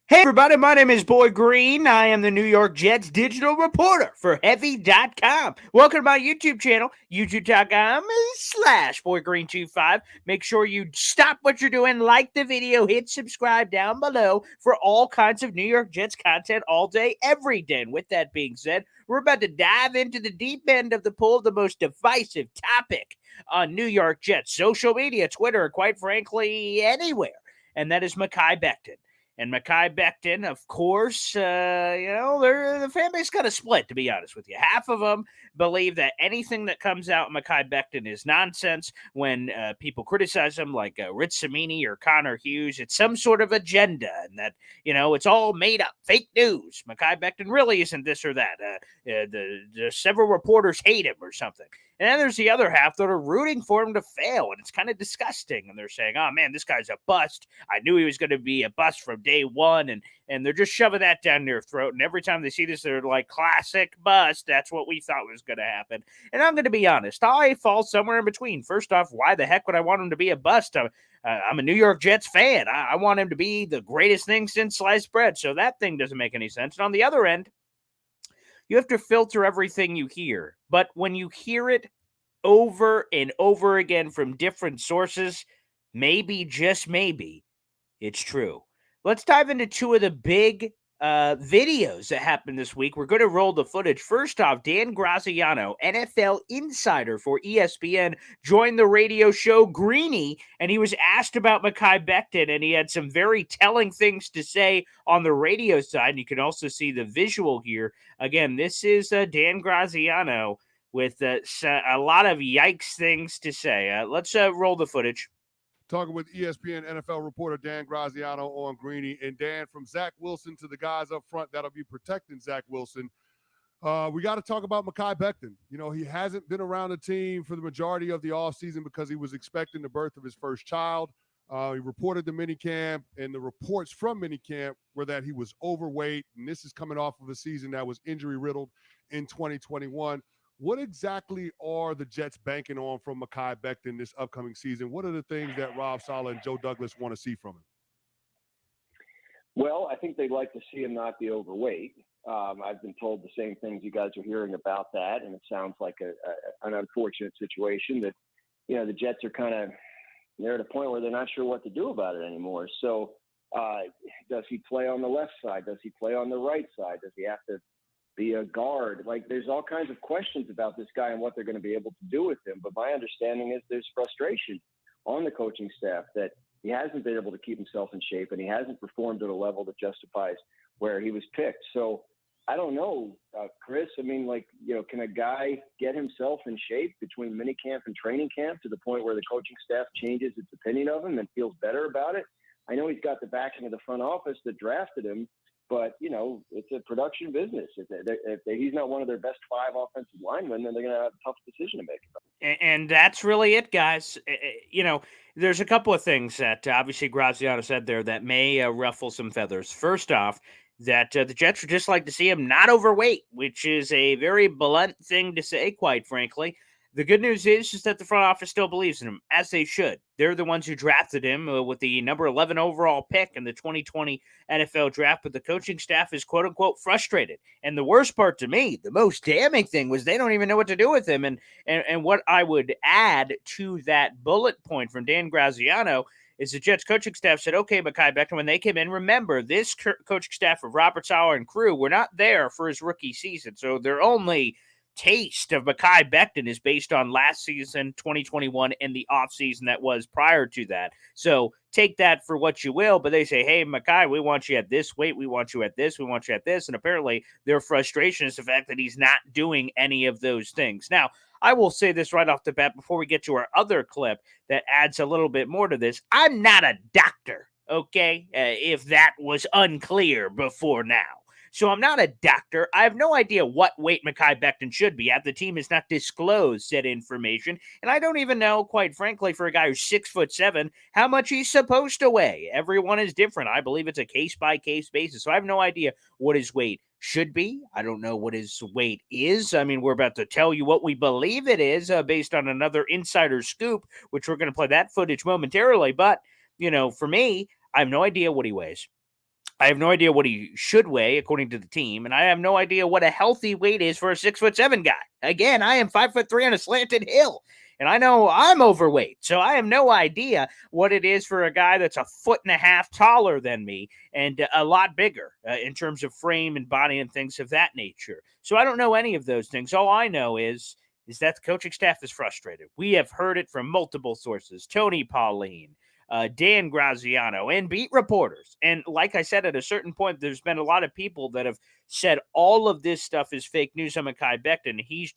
Hey everybody, my name is Boy Green. I am the New York Jets digital reporter for Heavy.com. Welcome to my YouTube channel, youtube.com/BoyGreen25. Make sure you stop what you're doing, like the video, hit subscribe down below for all kinds of New York Jets content all day, every day. And with that being said, we're about to dive into the deep end of the pool, the most divisive topic on New York Jets social media, Twitter, quite frankly, anywhere. And that is Mekhi Becton. And Mekhi Becton, of course, the fan base got a split, to be honest with you. Half of them believe that anything that comes out Mekhi Becton is nonsense. When people criticize him, like Rich Samini or Connor Hughes, it's some sort of agenda, and that, it's all made up, fake news. Mekhi Becton really isn't this or that. The several reporters hate him or something. And then there's the other half that are rooting for him to fail, and it's kind of disgusting. And they're saying, oh, man, this guy's a bust. I knew he was going to be a bust from day one, and they're just shoving that down their throat. And every time they see this, they're like, classic bust. That's what we thought was going to happen. And I'm going to be honest, I fall somewhere in between. First off, why the heck would I want him to be a bust? I'm a New York Jets fan. I want him to be the greatest thing since sliced bread. So that thing doesn't make any sense. And on the other end, you have to filter everything you hear. But when you hear it over and over again from different sources, maybe, just maybe, it's true. Let's dive into two of the big videos that happened this week. We're going to roll the footage. First off, Dan Graziano, NFL insider for ESPN, joined the radio show Greeny, and he was asked about Mekhi Becton, and he had some very telling things to say on the radio side. And you can also see the visual here. Again, this is Dan Graziano with a lot of yikes things to say. Let's roll the footage. Talking with ESPN NFL reporter Dan Graziano on Greeny. And Dan, from Zach Wilson to the guys up front that'll be protecting Zach Wilson, we got to talk about Mekhi Becton. He hasn't been around the team for the majority of the offseason because he was expecting the birth of his first child. He reported to minicamp, and the reports from minicamp were that he was overweight, and this is coming off of a season that was injury-riddled in 2021. What exactly are the Jets banking on from Mekhi Becton this upcoming season? What are the things that Rob Saleh and Joe Douglas want to see from him? Well, I think they'd like to see him not be overweight. I've been told the same things you guys are hearing about that, and it sounds like an unfortunate situation that, the Jets are they're at a point where they're not sure what to do about it anymore. So does he play on the left side? Does he play on the right side? Does he have to be a guard? Like, there's all kinds of questions about this guy and what they're going to be able to do with him. But my understanding is there's frustration on the coaching staff that he hasn't been able to keep himself in shape, and he hasn't performed at a level that justifies where he was picked. So I don't know, Chris. I mean, can a guy get himself in shape between minicamp and training camp to the point where the coaching staff changes its opinion of him and feels better about it? I know he's got the backing of the front office that drafted him, but, it's a production business. If he's not one of their best five offensive linemen, then they're going to have a tough decision to make. And that's really it, guys. There's a couple of things that obviously Graziano said there that may ruffle some feathers. First off, that the Jets would just like to see him not overweight, which is a very blunt thing to say, quite frankly. The good news is that the front office still believes in him, as they should. They're the ones who drafted him with the number 11 overall pick in the 2020 NFL draft, but the coaching staff is quote-unquote frustrated. And the worst part to me, the most damning thing, was they don't even know what to do with him. And what I would add to that bullet point from Dan Graziano is the Jets coaching staff said, okay, Mekhi Becton, when they came in, remember, this coaching staff of Robert Saleh and crew were not there for his rookie season. So their only taste of Mekhi Becton is based on last season, 2021, and the offseason that was prior to that. So take that for what you will, but they say, hey, Mekhi, we want you at this weight, we want you at this, we want you at this, and apparently their frustration is the fact that he's not doing any of those things. Now, I will say this right off the bat before we get to our other clip that adds a little bit more to this. I'm not a doctor, okay, if that was unclear before now. So I'm not a doctor. I have no idea what weight Mekhi Becton should be at. The team has not disclosed said information. And I don't even know, quite frankly, for a guy who's 6'7", how much he's supposed to weigh. Everyone is different. I believe it's a case-by-case basis. So I have no idea what his weight should be. I don't know what his weight is. I mean, we're about to tell you what we believe it is based on another insider scoop, which we're going to play that footage momentarily. But, for me, I have no idea what he weighs. I have no idea what he should weigh according to the team, and I have no idea what a healthy weight is for a 6'7" guy. Again, I am 5'3" on a slanted hill, and I know I'm overweight, so I have no idea what it is for a guy that's a 1.5 feet taller than me and a lot bigger in terms of frame and body and things of that nature. So I don't know any of those things. All I know is that the coaching staff is frustrated. We have heard it from multiple sources: Tony Pauline, Dan Graziano, and beat reporters. And like I said, at a certain point, there's been a lot of people that have said all of this stuff is fake news on Mekhi Becton. He's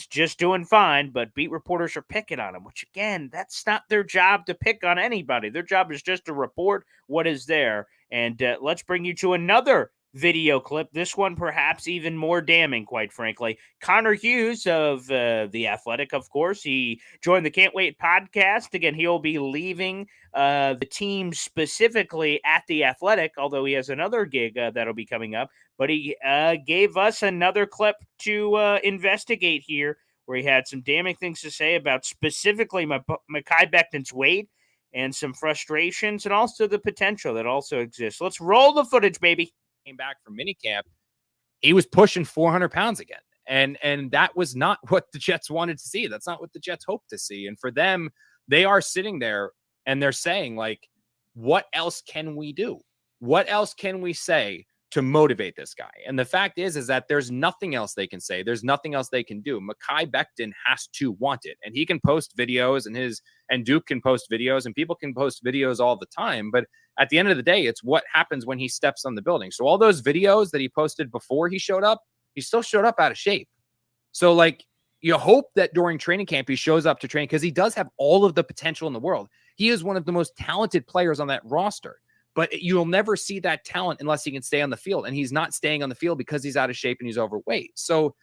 just doing fine, but beat reporters are picking on him, which again, that's not their job to pick on anybody. Their job is just to report what is there. And let's bring you to another video clip. This one perhaps even more damning, quite frankly. Connor Hughes of The Athletic, of course. He joined the Can't Wait podcast. Again, he'll be leaving the team specifically at The Athletic, although he has another gig that'll be coming up. But he gave us another clip to investigate here, where he had some damning things to say about specifically Mekhi Becton's weight and some frustrations and also the potential that also exists. Let's roll the footage, baby. Came back from minicamp, he was pushing 400 pounds again. And that was not what the Jets wanted to see. That's not what the Jets hoped to see. And for them, they are sitting there and they're saying, like, what else can we do? What else can we say to motivate this guy? And the fact is that there's nothing else they can say. There's nothing else they can do. Mekhi Becton has to want it. And he can post videos and Duke can post videos and people can post videos all the time. But at the end of the day, it's what happens when he steps on the building. So all those videos that he posted before he showed up, he still showed up out of shape. So, like, you hope that during training camp, he shows up to train because he does have all of the potential in the world. He is one of the most talented players on that roster, but you'll never see that talent unless he can stay on the field. And he's not staying on the field because he's out of shape and he's overweight. So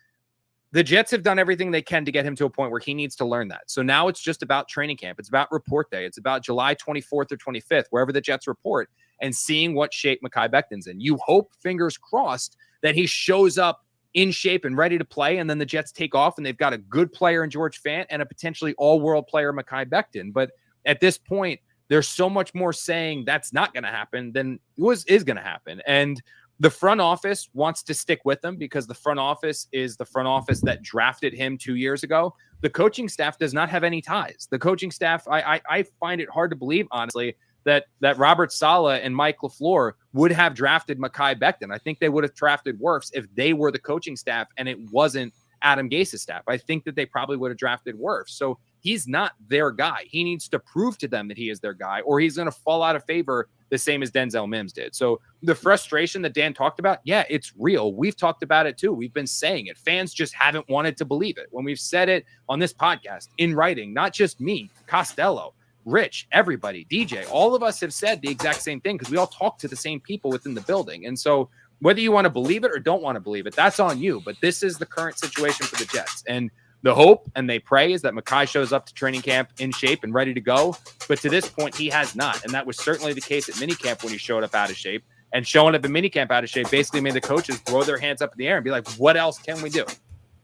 the Jets have done everything they can to get him to a point where he needs to learn that. So now it's just about training camp. It's about report day. It's about July 24th or 25th, wherever the Jets report, and seeing what shape Mekhi Becton's in. You hope, fingers crossed, that he shows up in shape and ready to play, and then the Jets take off and they've got a good player in George Fant and a potentially all-world player, Mekhi Becton. But at this point, there's so much more saying that's not going to happen than is going to happen. And the front office wants to stick with him because the front office is the front office that drafted him 2 years ago. The coaching staff does not have any ties. The coaching staff, I find it hard to believe, honestly, that Robert Saleh and Mike LaFleur would have drafted Mekhi Becton. I think they would have drafted Wirfs if they were the coaching staff and it wasn't Adam Gase's staff. I think that they probably would have drafted Wirfs. So he's not their guy. He needs to prove to them that he is their guy, or he's going to fall out of favor the same as Denzel Mims did. So the frustration that Dan talked about, yeah, it's real. We've talked about it too. We've been saying it. Fans just haven't wanted to believe it. When we've said it on this podcast, in writing, not just me, Costello, Rich, everybody, DJ, all of us have said the exact same thing because we all talk to the same people within the building. And so whether you want to believe it or don't want to believe it, that's on you. But this is the current situation for the Jets. And the hope and they pray is that Mekhi shows up to training camp in shape and ready to go. But to this point, he has not. And that was certainly the case at minicamp when he showed up out of shape. And showing up at minicamp out of shape basically made the coaches throw their hands up in the air and be like, what else can we do?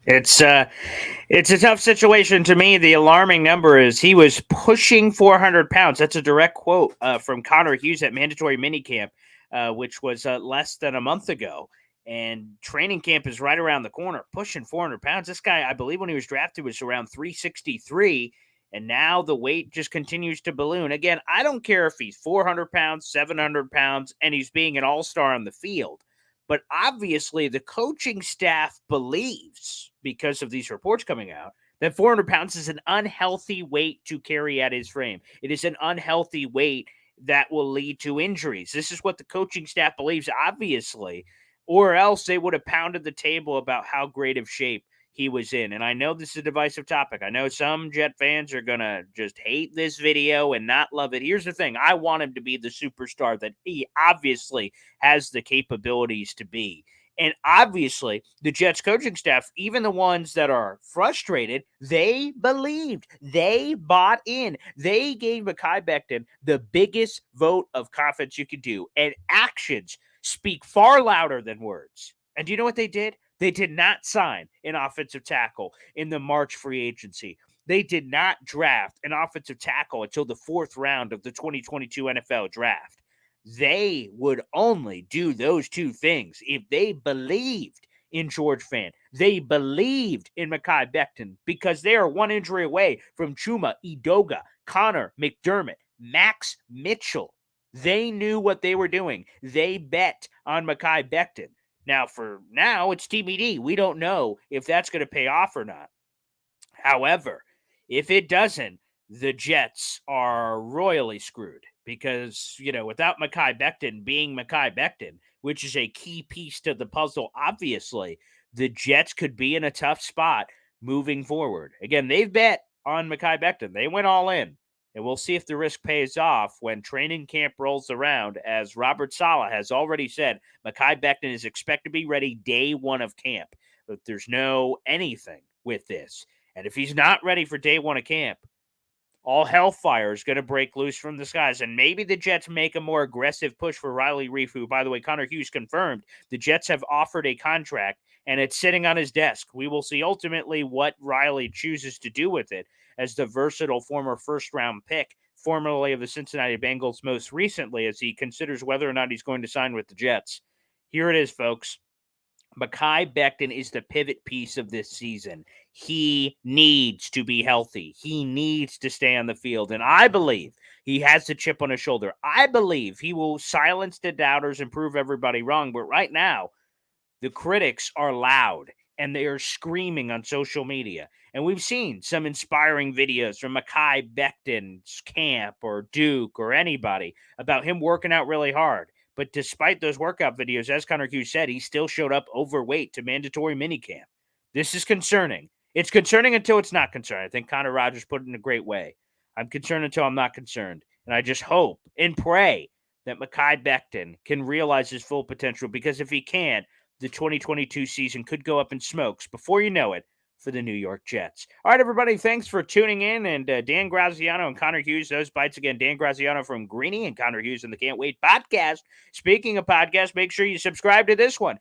It's a tough situation to me. The alarming number is he was pushing 400 pounds. That's a direct quote from Connor Hughes at mandatory minicamp, which was less than a month ago. And training camp is right around the corner, pushing 400 pounds. This guy, I believe when he was drafted, was around 363. And now the weight just continues to balloon. Again, I don't care if he's 400 pounds, 700 pounds, and he's being an all-star on the field. But obviously the coaching staff believes, because of these reports coming out, that 400 pounds is an unhealthy weight to carry at his frame. It is an unhealthy weight that will lead to injuries. This is what the coaching staff believes, obviously, or else they would have pounded the table about how great of shape he was in. And I know this is a divisive topic. I know some Jet fans are going to just hate this video and not love it. Here's the thing. I want him to be the superstar that he obviously has the capabilities to be. And obviously, the Jets coaching staff, even the ones that are frustrated, they believed. They bought in. They gave Mekhi Becton the biggest vote of confidence you could do. And actions speak far louder than words. And do you know what they did? They did not sign an offensive tackle in the March free agency. They did not draft an offensive tackle until the 4th round of the 2022 NFL draft. They would only do those two things if they believed in George Fant. They believed in Mekhi Becton because they are one injury away from Chuma Edoga, Connor McDermott, Max Mitchell. They knew what they were doing. They bet on Mekhi Becton. Now, for now, it's TBD. We don't know if that's going to pay off or not. However, if it doesn't, the Jets are royally screwed because, without Mekhi Becton being Mekhi Becton, which is a key piece to the puzzle, obviously, the Jets could be in a tough spot moving forward. Again, they've bet on Mekhi Becton. They went all in. And we'll see if the risk pays off when training camp rolls around. As Robert Saleh has already said, Mekhi Becton is expected to be ready day one of camp. But there's no anything with this. And if he's not ready for day one of camp, all hellfire is going to break loose from the skies. And maybe the Jets make a more aggressive push for Riley Reiff, who, by the way, Connor Hughes confirmed the Jets have offered a contract and it's sitting on his desk. We will see ultimately what Riley chooses to do with it as the versatile former first-round pick, formerly of the Cincinnati Bengals most recently, as he considers whether or not he's going to sign with the Jets. Here it is, folks. Mekhi Becton is the pivot piece of this season. He needs to be healthy. He needs to stay on the field. And I believe he has the chip on his shoulder. I believe he will silence the doubters and prove everybody wrong. But right now, the critics are loud and they are screaming on social media. And we've seen some inspiring videos from Mekhi Becton's camp or Duke or anybody about him working out really hard. But despite those workout videos, as Connor Hughes said, he still showed up overweight to mandatory minicamp. This is concerning. It's concerning until it's not concerning. I think Connor Rogers put it in a great way. I'm concerned until I'm not concerned. And I just hope and pray that Mekhi Becton can realize his full potential, because if he can't, the 2022 season could go up in smokes before you know it for the New York Jets. All right, everybody, thanks for tuning in. And Dan Graziano and Connor Hughes, those bites again. Dan Graziano from Greeny and Connor Hughes in the Can't Wait podcast. Speaking of podcasts, make sure you subscribe to this one.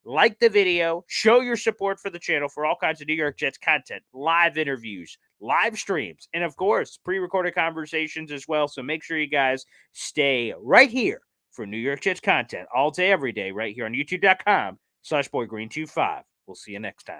Like the video, show your support for the channel for all kinds of New York Jets content, live interviews, live streams, and of course, pre-recorded conversations as well. So make sure you guys stay right here for New York Jets content all day, every day, right here on youtube.com/BoyGreen25. We'll see you next time.